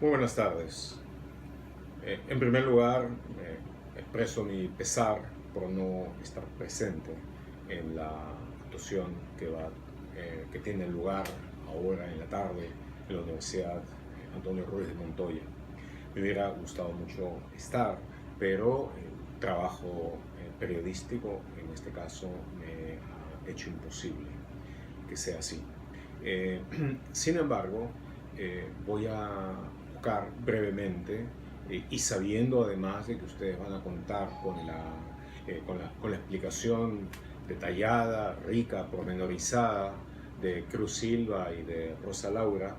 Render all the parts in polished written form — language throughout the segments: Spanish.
Muy buenas tardes. En primer lugar, expreso mi pesar por no estar presente en la actuación que tiene lugar ahora en la tarde en la Universidad Antonio Ruiz de Montoya. Me hubiera gustado mucho estar, pero el trabajo periodístico, en este caso, me ha hecho imposible que sea así. Sin embargo, voy a buscar brevemente y sabiendo además de que ustedes van a contar con la explicación detallada, rica, pormenorizada de Cruz Silva y de Rosa Laura,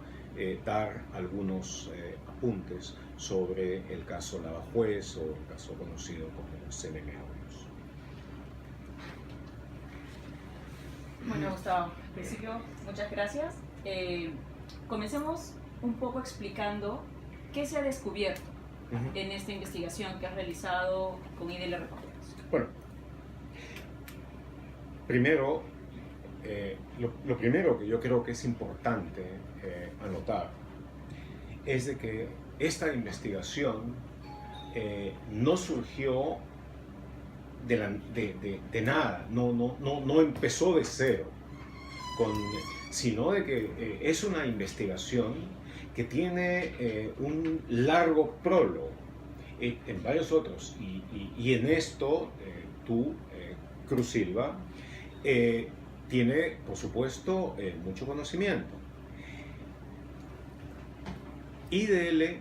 dar algunos apuntes sobre el caso Lavajuez o el caso conocido como CNM Audios. Bueno, Gustavo, en principio, muchas gracias. Comencemos un poco explicando qué se ha descubierto en esta investigación que has realizado con IDL Reporteros. Bueno, primero, lo primero que yo creo que es importante anotar es de que esta investigación no surgió de nada, no empezó de cero, sino de que es una investigación que tiene un largo prólogo en varios otros, y en esto tú, Cruz Silva, tiene, por supuesto, mucho conocimiento. IDL,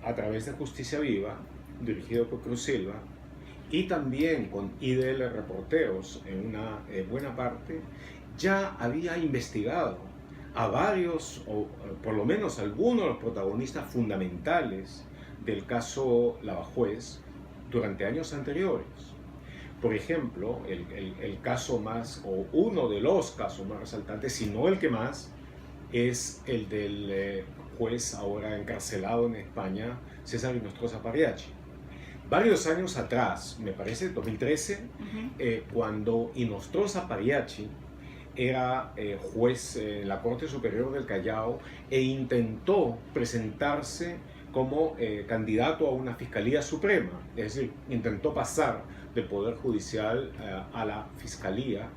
a través de Justicia Viva, dirigido por Cruz Silva, y también con IDL Reporteros en una buena parte, ya había investigado a varios, o por lo menos algunos de los protagonistas fundamentales del caso Lavajuez durante años anteriores. Por ejemplo, el caso más, o uno de los casos más resaltantes, si no el que más, es el del juez ahora encarcelado en España, César Inostroza Pagliacci. Varios años atrás, me parece 2013, cuando Inostroza Pagliacci era juez en la Corte Superior del Callao e intentó presentarse como candidato a una Fiscalía Suprema, es decir, intentó pasar del Poder Judicial a la Fiscalía.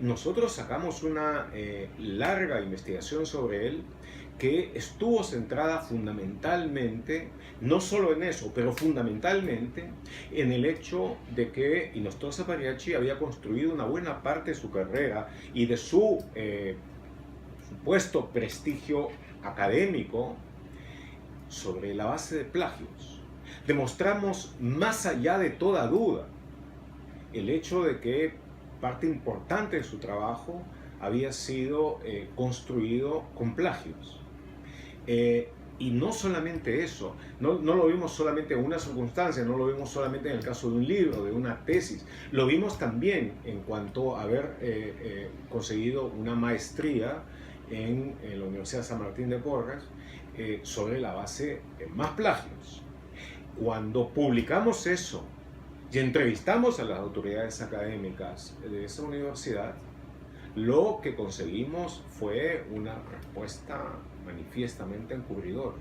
Nosotros sacamos una larga investigación sobre él que estuvo centrada fundamentalmente, no solo en eso, pero fundamentalmente en el hecho de que Inostroza Pagliacci había construido una buena parte de su carrera y de su supuesto prestigio académico sobre la base de plagios. Demostramos más allá de toda duda el hecho de que parte importante de su trabajo había sido construido con plagios. Y no solamente eso, no lo vimos solamente en una circunstancia, no lo vimos solamente en el caso de un libro, de una tesis, lo vimos también en cuanto a haber conseguido una maestría en la Universidad de San Martín de Porres sobre la base de más plagios. Cuando publicamos eso y entrevistamos a las autoridades académicas de esa universidad, lo que conseguimos fue una respuesta manifiestamente encubridora.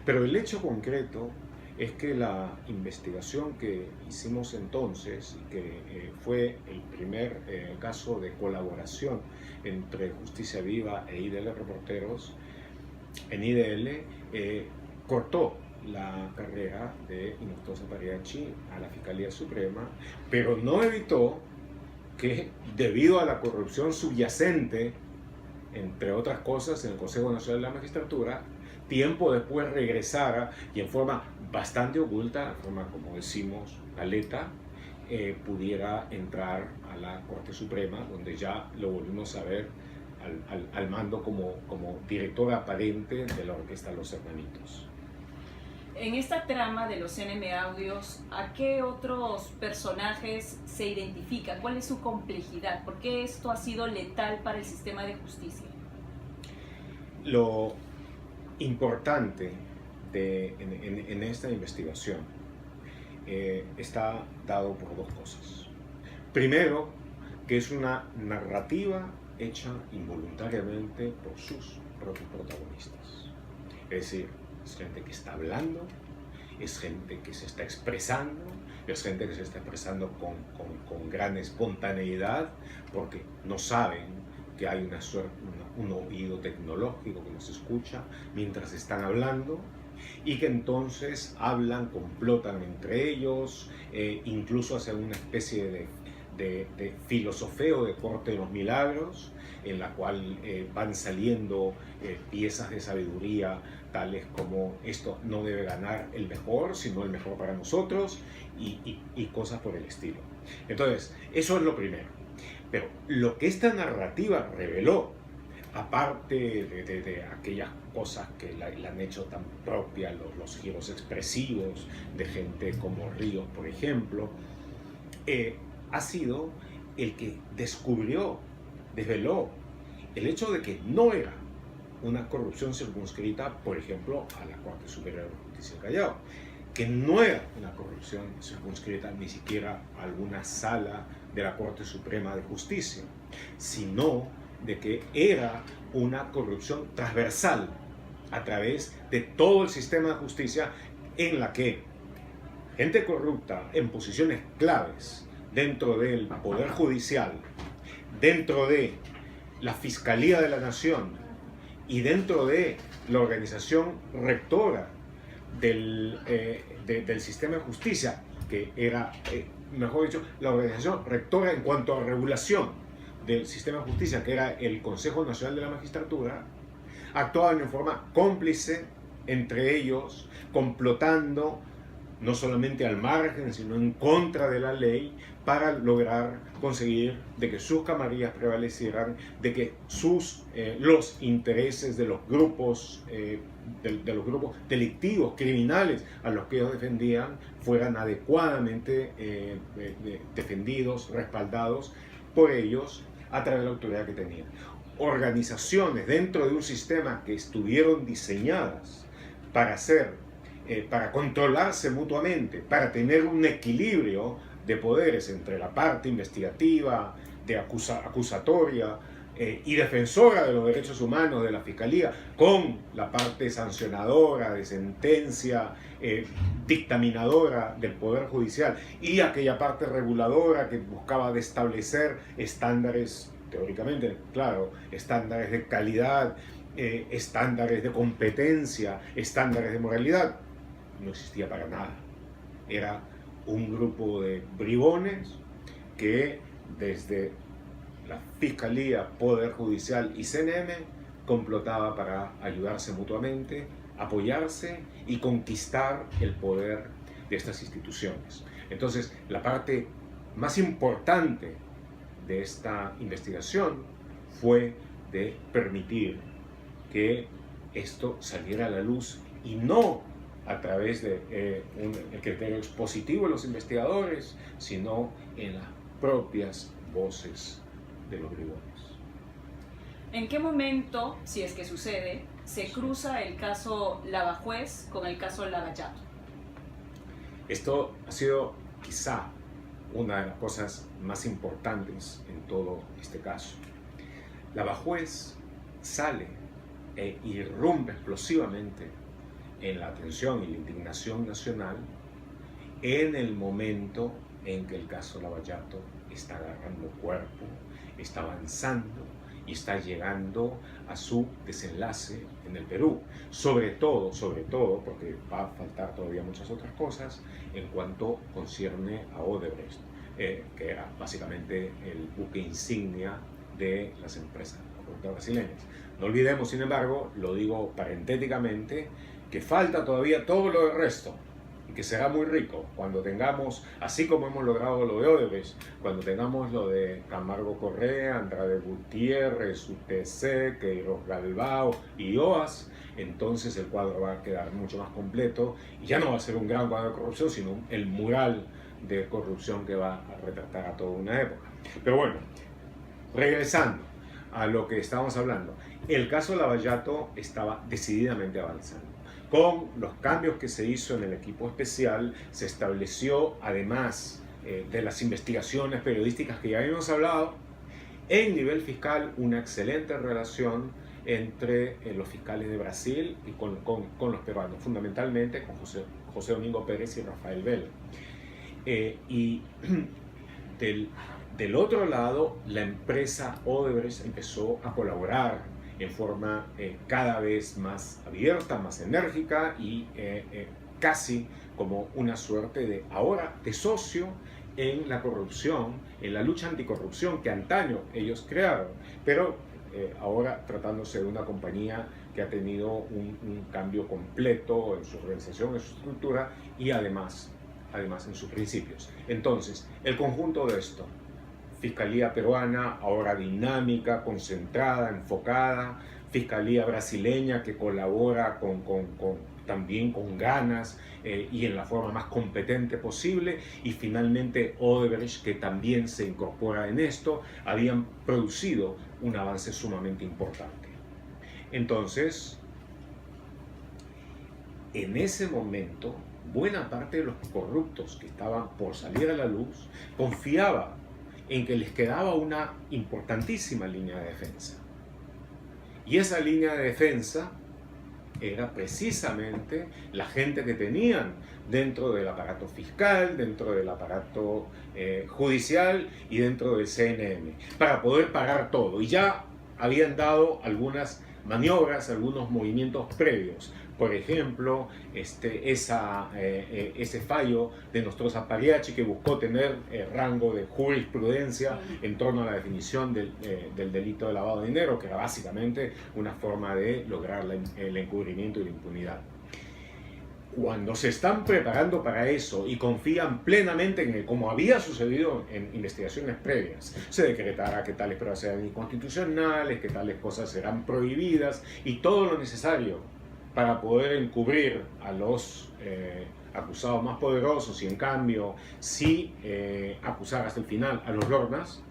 Pero el hecho concreto es que la investigación que hicimos entonces, y que fue el primer caso de colaboración entre Justicia Viva e IDL Reporteros, en IDL cortó la carrera de Inostroza Pagliacci a la Fiscalía Suprema, pero no evitó que, debido a la corrupción subyacente, entre otras cosas, en el Consejo Nacional de la Magistratura, tiempo después regresara y en forma bastante oculta, en forma, como decimos, galeta, pudiera entrar a la Corte Suprema, donde ya lo volvimos a ver al mando como director aparente de la Orquesta Los Hermanitos. En esta trama de los CNM Audios, ¿a qué otros personajes se identifican? ¿Cuál es su complejidad? ¿Por qué esto ha sido letal para el sistema de justicia? Lo importante en esta investigación está dado por dos cosas. Primero, que es una narrativa hecha involuntariamente por sus propios protagonistas. Es decir, es gente que está hablando, es gente que se está expresando, es gente que se está expresando con gran espontaneidad, porque no saben que hay un oído tecnológico que los escucha mientras están hablando, y que entonces hablan, complotan entre ellos, incluso hacen una especie de filosofeo de corte de los milagros, en la cual van saliendo piezas de sabiduría tales como esto no debe ganar el mejor, sino el mejor para nosotros, y cosas por el estilo. Entonces, eso es lo primero. Pero lo que esta narrativa reveló, aparte de aquellas cosas que la han hecho tan propia, los giros expresivos de gente como Ríos, por ejemplo, ha sido el que desveló el hecho de que no era una corrupción circunscrita, por ejemplo, a la Corte Superior de Justicia del Callao, que no era una corrupción circunscrita ni siquiera a alguna sala de la Corte Suprema de Justicia, sino de que era una corrupción transversal a través de todo el sistema de justicia, en la que gente corrupta en posiciones claves dentro del Poder Judicial, dentro de la Fiscalía de la Nación y dentro de la organización rectora del sistema de justicia, que era, mejor dicho, la organización rectora en cuanto a regulación del sistema de justicia, que era el Consejo Nacional de la Magistratura, actuaban en forma cómplice entre ellos, complotando no solamente al margen, sino en contra de la ley, para lograr conseguir de que sus camarillas prevalecieran, de que los intereses de los grupos delictivos, criminales, a los que ellos defendían, fueran adecuadamente defendidos, respaldados por ellos a través de la autoridad que tenían. Organizaciones dentro de un sistema que estuvieron diseñadas para controlarse mutuamente, para tener un equilibrio de poderes entre la parte investigativa, acusatoria y defensora de los derechos humanos de la Fiscalía, con la parte sancionadora, de sentencia, dictaminadora del Poder Judicial, y aquella parte reguladora que buscaba de establecer estándares, teóricamente, claro, estándares de calidad, estándares de competencia, estándares de moralidad. No existía para nada. Era un grupo de bribones que desde la Fiscalía, Poder Judicial y CNM complotaba para ayudarse mutuamente, apoyarse y conquistar el poder de estas instituciones. Entonces, la parte más importante de esta investigación fue de permitir que esto saliera a la luz, y no a través de el criterio expositivo de los investigadores, sino en las propias voces de los bribones. ¿En qué momento, si es que sucede, se cruza el caso Lavajuez con el caso Lavallato? Esto ha sido quizá una de las cosas más importantes en todo este caso. Lavajuez sale e irrumpe explosivamente en la atención y la indignación nacional en el momento en que el caso Lavallato está agarrando cuerpo, está avanzando y está llegando a su desenlace en el Perú. Sobre todo, porque va a faltar todavía muchas otras cosas en cuanto concierne a Odebrecht, que era básicamente el buque insignia de las empresas brasileñas. No olvidemos, sin embargo, lo digo parentéticamente, que falta todavía todo lo del resto, y que será muy rico cuando tengamos, así como hemos logrado lo de Odebrecht, cuando tengamos lo de Camargo Correa, Andrade Gutiérrez, UTC, Queiroz Galbao y OAS. Entonces el cuadro va a quedar mucho más completo, y ya no va a ser un gran cuadro de corrupción, sino el mural de corrupción que va a retratar a toda una época. Pero bueno, regresando a lo que estábamos hablando, el caso Lavallato estaba decididamente avanzando. Con los cambios que se hizo en el equipo especial, se estableció, además de las investigaciones periodísticas que ya habíamos hablado, en nivel fiscal una excelente relación entre los fiscales de Brasil y con los peruanos, fundamentalmente con José Domingo Pérez y Rafael Vela. Y del otro lado, la empresa Odebrecht empezó a colaborar en forma cada vez más abierta, más enérgica y casi como una suerte de socio en la corrupción, en la lucha anticorrupción que antaño ellos crearon, pero ahora tratándose de una compañía que ha tenido un cambio completo en su organización, en su estructura y además en sus principios. Entonces, el conjunto de esto, Fiscalía peruana, ahora dinámica, concentrada, enfocada, Fiscalía brasileña que colabora también con ganas y en la forma más competente posible, y finalmente Odebrecht, que también se incorpora en esto, habían producido un avance sumamente importante. Entonces, en ese momento, buena parte de los corruptos que estaban por salir a la luz confiaba en que les quedaba una importantísima línea de defensa. Y esa línea de defensa era precisamente la gente que tenían dentro del aparato fiscal, dentro del aparato judicial y dentro del CNM, para poder parar todo. Y ya habían dado algunas maniobras, algunos movimientos previos. Por ejemplo, ese fallo de Nostroza Pariachi, que buscó tener rango de jurisprudencia en torno a la definición del delito de lavado de dinero, que era básicamente una forma de lograr el encubrimiento y la impunidad. Cuando se están preparando para eso y confían plenamente en como había sucedido en investigaciones previas, se decretará que tales pruebas serán inconstitucionales, que tales cosas serán prohibidas y todo lo necesario para poder encubrir a los acusados más poderosos y en cambio sí acusar hasta el final a los lornas.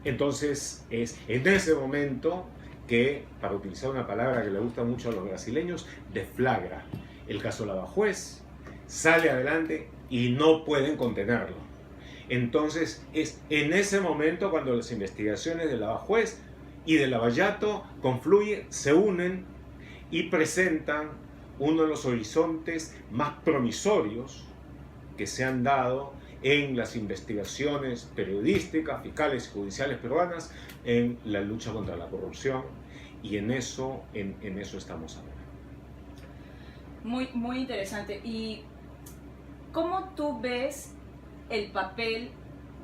Entonces es en ese momento que, para utilizar una palabra que le gusta mucho a los brasileños, deflagra el caso Lavajuez, sale adelante y no pueden contenerlo. Entonces es en ese momento cuando las investigaciones de Lavajuez y de Lavallato confluyen, se unen y presentan uno de los horizontes más promisorios que se han dado en las investigaciones periodísticas, fiscales y judiciales peruanas en la lucha contra la corrupción, y en eso estamos ahora. Muy interesante. ¿Y cómo tú ves el papel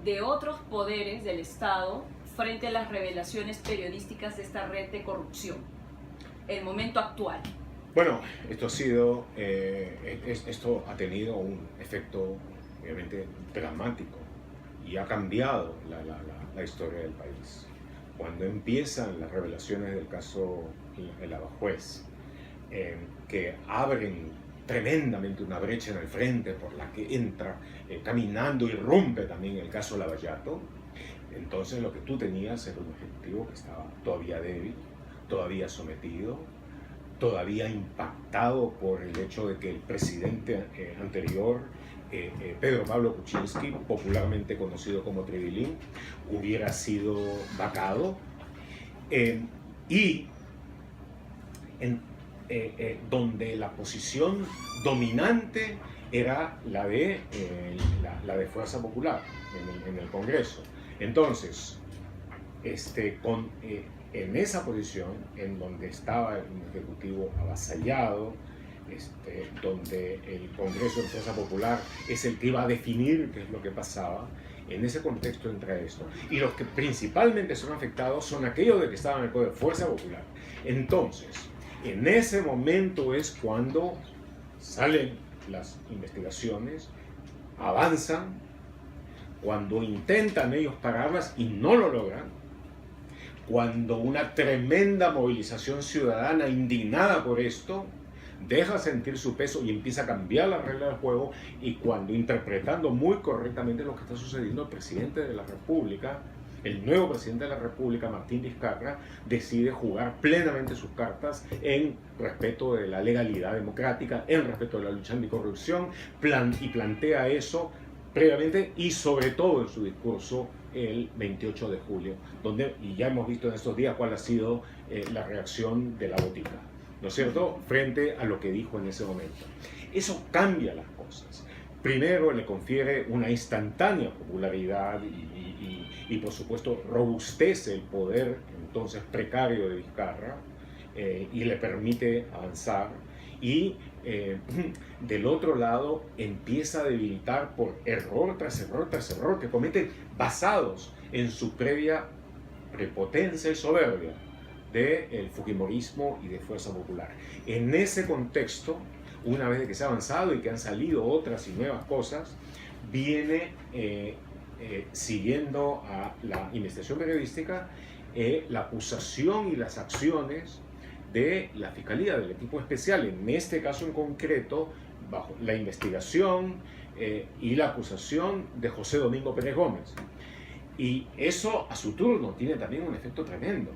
de otros poderes del Estado frente a las revelaciones periodísticas de esta red de corrupción? El momento actual. Bueno, esto ha tenido un efecto obviamente dramático y ha cambiado la historia del país. Cuando empiezan las revelaciones del caso Lavajuez, que abren tremendamente una brecha en el frente por la que entra caminando y irrumpe también el caso Lavallato, entonces lo que tú tenías era un ejecutivo que estaba todavía débil, todavía sometido, todavía impactado por el hecho de que el presidente anterior, Pedro Pablo Kuczynski, popularmente conocido como Trevilín, hubiera sido vacado, donde la posición dominante era la de Fuerza Popular en el Congreso. Entonces, en esa posición, en donde estaba un ejecutivo avasallado, donde el Congreso de Fuerza Popular es el que iba a definir qué es lo que pasaba, en ese contexto entra esto. Y los que principalmente son afectados son aquellos de que estaban en el poder, Fuerza Popular. Entonces, en ese momento es cuando salen las investigaciones, avanzan, cuando intentan ellos pararlas y no lo logran, cuando una tremenda movilización ciudadana indignada por esto deja sentir su peso y empieza a cambiar la regla del juego, y cuando, interpretando muy correctamente lo que está sucediendo, el presidente de la República, el nuevo presidente de la República, Martín Vizcarra, decide jugar plenamente sus cartas en respeto de la legalidad democrática, en respeto de la lucha anticorrupción, y plantea eso previamente y sobre todo en su discurso el 28 de julio, donde, y ya hemos visto en estos días cuál ha sido la reacción de la botica, ¿no es cierto?, frente a lo que dijo en ese momento. Eso cambia las cosas. Primero le confiere una instantánea popularidad y por supuesto robustece el poder entonces precario de Vizcarra y le permite avanzar. Y del otro lado empieza a debilitar por error tras error tras error que cometen basados en su previa prepotencia y soberbia del fujimorismo y de Fuerza Popular. En ese contexto, una vez que se ha avanzado y que han salido otras y nuevas cosas, viene siguiendo a la investigación periodística la acusación y las acciones de la Fiscalía, del equipo especial, en este caso en concreto, bajo la investigación y la acusación de José Domingo Pérez Gómez. Y eso a su turno tiene también un efecto tremendo.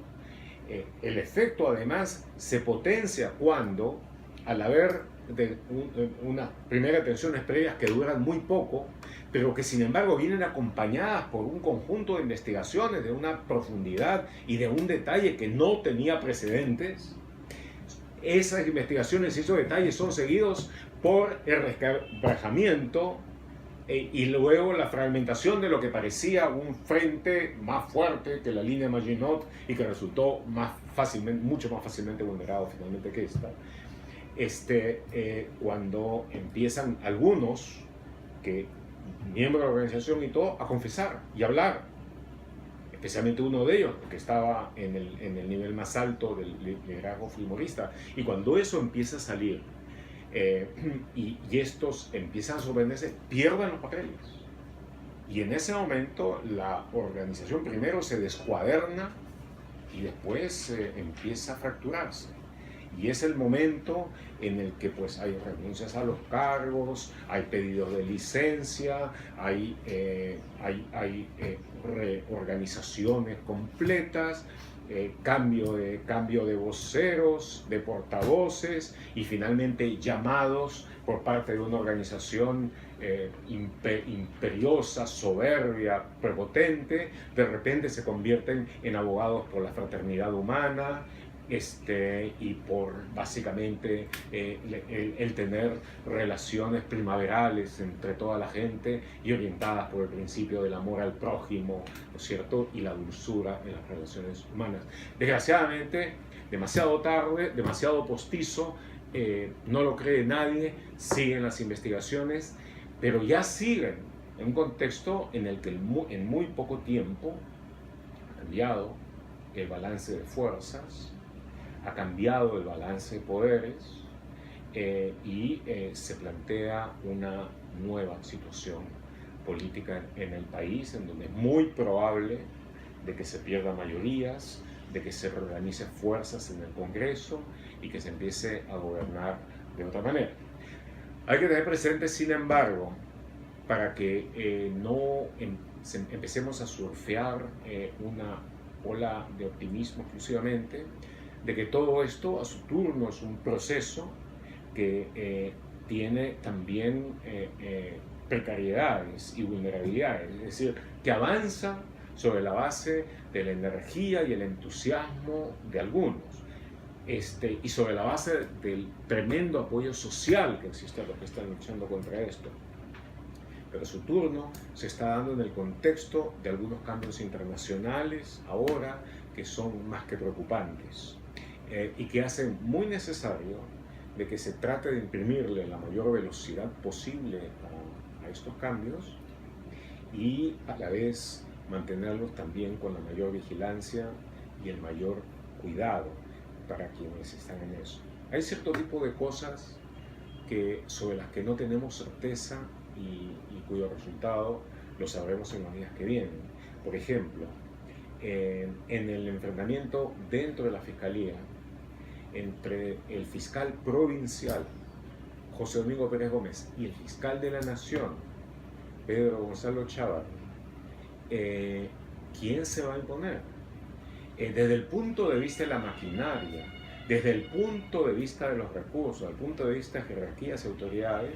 El efecto además se potencia cuando, al haber unas primeras tensiones previas que duran muy poco, pero que sin embargo vienen acompañadas por un conjunto de investigaciones de una profundidad y de un detalle que no tenía precedentes, esas investigaciones y esos detalles son seguidos por el resquebrajamiento y luego la fragmentación de lo que parecía un frente más fuerte que la línea Maginot y que resultó mucho más fácilmente vulnerado finalmente que esta. Cuando empiezan algunos, miembros de la organización y todo, a confesar y hablar, especialmente uno de ellos, que estaba en el nivel más alto del liderazgo fujimorista. Y cuando eso empieza a salir y estos empiezan a sorprenderse, pierden los papeles. Y en ese momento la organización primero se descuaderna y después empieza a fracturarse. Y es el momento en el que pues hay renuncias a los cargos, hay pedidos de licencia, hay reorganizaciones completas, cambio de voceros, de portavoces y finalmente llamados por parte de una organización imperiosa, soberbia, prepotente, de repente se convierten en abogados por la fraternidad humana, y por básicamente el tener relaciones primaverales entre toda la gente y orientadas por el principio del amor al prójimo, ¿no es cierto?, y la dulzura en las relaciones humanas. Desgraciadamente, demasiado tarde, demasiado postizo, no lo cree nadie, siguen las investigaciones, pero ya siguen en un contexto en el que en muy poco tiempo ha cambiado el balance de fuerzas, ha cambiado el balance de poderes y se plantea una nueva situación política en el país, en donde es muy probable de que se pierdan mayorías, de que se reorganicen fuerzas en el Congreso y que se empiece a gobernar de otra manera. Hay que tener presente, sin embargo, para que no empecemos a surfear una ola de optimismo exclusivamente, de que todo esto a su turno es un proceso que tiene también precariedades y vulnerabilidades, es decir, que avanza sobre la base de la energía y el entusiasmo de algunos, y sobre la base del tremendo apoyo social que existe a los que están luchando contra esto. Pero su turno se está dando en el contexto de algunos cambios internacionales ahora que son más que preocupantes. Y que hacen muy necesario de que se trate de imprimirle la mayor velocidad posible a estos cambios y a la vez mantenerlos también con la mayor vigilancia y el mayor cuidado para quienes están en eso. Hay cierto tipo de cosas sobre las que no tenemos certeza y cuyo resultado lo sabremos en los días que vienen. Por ejemplo, en el enfrentamiento dentro de la Fiscalía entre el fiscal provincial José Domingo Pérez Gómez y el fiscal de la Nación Pedro Gonzalo Chávez, ¿quién se va a imponer? Desde el punto de vista de la maquinaria, desde el punto de vista de los recursos, desde el punto de vista de jerarquías y autoridades,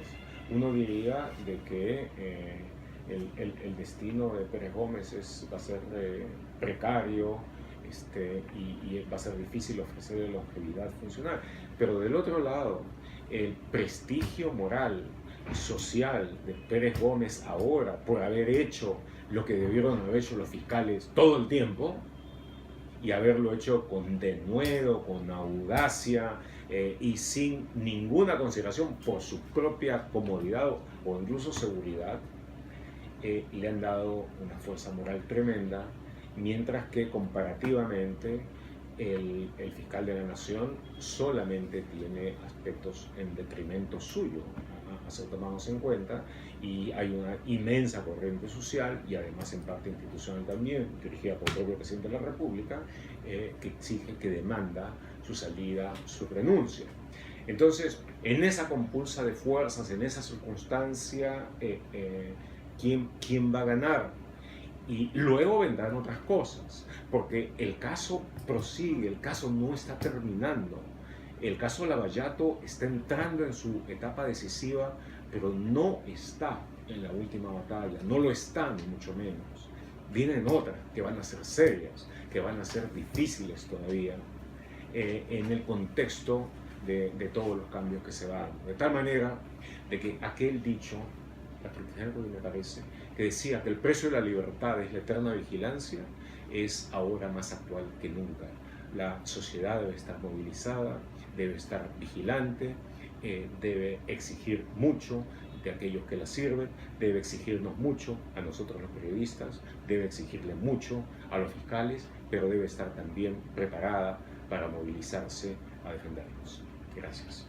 uno diría de que el destino de Pérez Gómez va a ser precario, y va a ser difícil ofrecerle longevidad funcional. Pero del otro lado, el prestigio moral y social de Pérez Gómez ahora, por haber hecho lo que debieron haber hecho los fiscales todo el tiempo, y haberlo hecho con denuedo, con audacia, y sin ninguna consideración por su propia comodidad o incluso seguridad, le han dado una fuerza moral tremenda, mientras que comparativamente el fiscal de la Nación solamente tiene aspectos en detrimento suyo a ser tomados en cuenta, y hay una inmensa corriente social y además en parte institucional también, dirigida por el propio presidente de la República, que exige, que demanda su salida, su renuncia. Entonces, en esa compulsa de fuerzas, en esa circunstancia, ¿quién va a ganar? Y luego vendrán otras cosas, porque el caso prosigue, el caso no está terminando. El caso Lavallato está entrando en su etapa decisiva, pero no está en la última batalla, no lo está ni mucho menos. Vienen otras que van a ser serias, que van a ser difíciles todavía, en el contexto de todos los cambios que se van. De tal manera de que aquel dicho, me parece, que decía que el precio de la libertad es la eterna vigilancia, es ahora más actual que nunca. La sociedad debe estar movilizada, debe estar vigilante, debe exigir mucho de aquellos que la sirven, debe exigirnos mucho a nosotros los periodistas, debe exigirle mucho a los fiscales, pero debe estar también preparada para movilizarse a defendernos. Gracias.